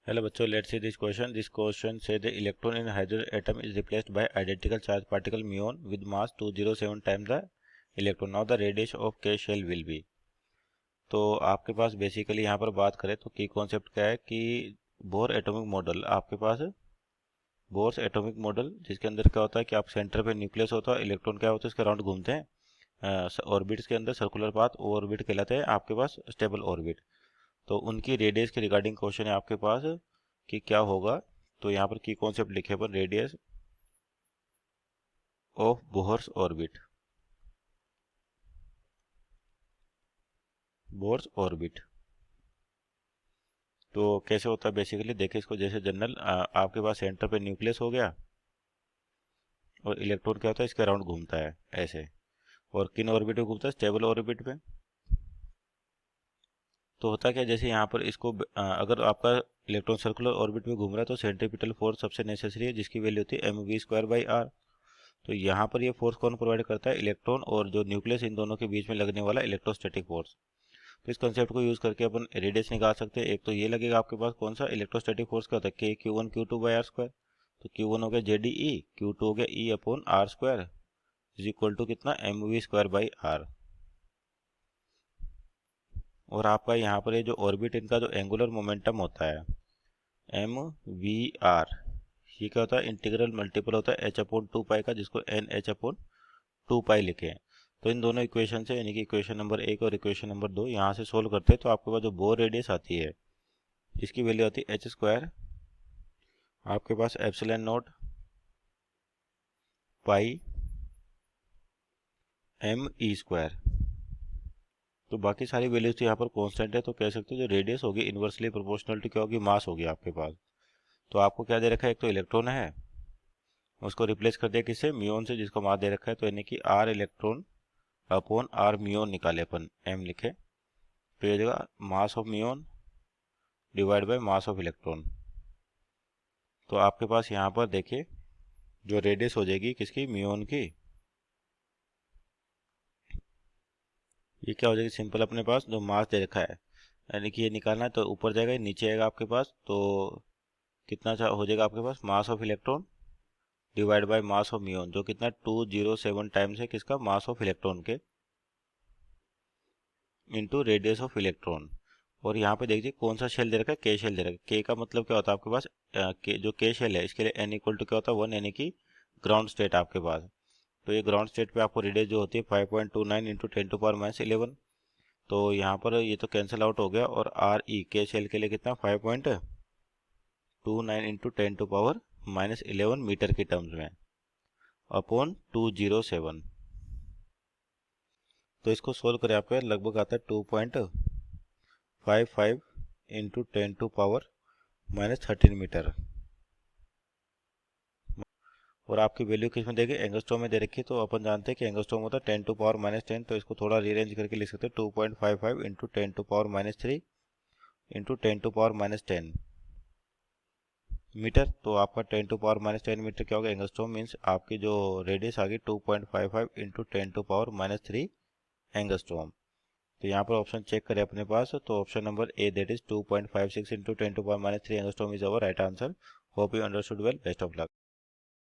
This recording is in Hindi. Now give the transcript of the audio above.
Hello बच्चों, let's see this question. This question say the electron in hydrogen atom is replaced by identical charge particle muon with mass 207 times the electron. Now the radius of K shell will be. तो आपके पास बेसिकली यहाँ पर बात करें तो की कॉन्सेप्ट क्या है कि बोर एटॉमिक मॉडल आपके पास है। बोर्स एटॉमिक मॉडल जिसके अंदर क्या होता है कि आप सेंटर पे न्यूक्लियस होता है, इलेक्ट्रॉन क्या होता है इसके अराउंड घूमते हैं ऑर्बिट्स के अंदर, सर्कुलर पाथ ऑर्बिट कहलाते हैं आपके पास स्टेबल ऑर्बिट। तो उनकी रेडियस के रिगार्डिंग क्वेश्चन है आपके पास कि क्या होगा। तो यहाँ पर की कॉन्सेप्ट लिखे अपन radius of Bohr's orbit, Bohr's orbit. तो कैसे होता है बेसिकली देखिए इसको, जैसे जनरल आपके पास सेंटर पे न्यूक्लियस हो गया और इलेक्ट्रॉन क्या होता है इसके अराउंड घूमता है ऐसे, और किन ऑर्बिट पे घूमता है, स्टेबल ऑर्बिट पे। तो होता क्या जैसे यहाँ पर इसको अगर आपका इलेक्ट्रॉन सर्कुलर ऑर्बिट में घूम रहा है तो सेंट्रीपिटल फोर्स सबसे नेसेसरी है जिसकी वैल्यू होती है mv²/r। तो यहाँ पर ये फोर्स कौन प्रोवाइड करता है, इलेक्ट्रॉन और जो न्यूक्लियस, इन दोनों के बीच में लगने वाला इलेक्ट्रोस्टैटिक फोर्स। तो इस कंसेप्ट को यूज करके अपन रेडियस निकाल सकते हैं। एक तो ये लगेगा आपके पास कौन सा इलेक्ट्रोस्टैटिक फोर्स क्या होता है, KQ1Q2/r²। तो Q1 हो गया JDE, Q2 हो गया E/r² इज इक्वल टू कितना mv²/r। और आपका यहाँ पर ये जो ऑर्बिट इनका जो एंगुलर मोमेंटम होता है mvr, ये क्या होता है इंटीग्रल मल्टीपल होता है h/2π का, जिसको nh/2π लिखे हैं। तो इन दोनों इक्वेशन से यानी कि इक्वेशन नंबर 1 और इक्वेशन नंबर 2 यहाँ से सोल्व करते हैं तो आपके पास जो बोर रेडियस आती है इसकी वैल्यू आती है h² आपके पास ε0 पाई me²। तो बाकी सारी वैल्यूज तो यहाँ पर कांस्टेंट है, तो कह सकते हो जो रेडियस होगी इन्वर्सली प्रोपोर्शनल टू क्या होगी, मास होगी आपके पास। तो आपको क्या दे रखा है, एक तो इलेक्ट्रॉन है, उसको रिप्लेस कर दिया किससे, म्यून से, जिसको मास दे रखा है। तो यानी कि r electron upon r muon निकाले अपन, m लिखे, तो ये देगा mass of muon divide by mass of electron. तो आपके पास यहाँ पर देखिए जो रेडियस हो जाएगी किसकी, म्यून की, ये क्या हो जाएगी सिंपल, अपने पास जो मास दे रखा है यानी कि ये निकालना है तो ऊपर जाएगा, नीचे आएगा आपके पास। तो कितना हो जाएगा आपके पास, mass of electron divide by mass of muon, जो कितना 207 टाइम्स है किसका, मास ऑफ इलेक्ट्रॉन के, इनटू रेडियस ऑफ इलेक्ट्रॉन। और यहाँ पे देखिए कौन सा शेल दे रखा है, के शेल दे रखा है। के का मतलब क्या होता है आपके पास, जो के शेल है इसके लिए n इक्वल टू क्या होता है 1, यानी कि ग्राउंड स्टेट आपके पास। तो ये ग्राउंड स्टेट पे आपको रेडियस जो होती है 5.29 इंटू 10⁻11। तो यहाँ पर ये तो कैंसिल आउट हो गया, और आर ई के शेल के लिए कितना 5.29 इंटू 10⁻11 मीटर की टर्म्स में अपॉन 207। तो इसको सोल्व करें आपके लगभग आता है 2.55 इंटू 10⁻13 मीटर। और आपकी वैल्यू किस में देगी, एंगस्ट्रॉम में दे रखी है। तो अपन जानते हैं कि एंगस्ट्रॉम होता है 10⁻10। तो इसको थोड़ा रीअरेंज करके लिख सकते हैं 2.55 इंटू 10⁻3 इंटू 10⁻10 मीटर। तो आपका 10⁻10 मीटर क्या होगा, एंगस्ट्रॉम मीन्स आपकी जो रेडियस आ गई 2.55 इंटू 10⁻3 एंगस्ट्रॉम। तो यहाँ पर ऑप्शन चेक करें अपने पास, तो option number A that is 2.56 into 10⁻3 angstrom is our right answer. Hope you understood well, best of luck.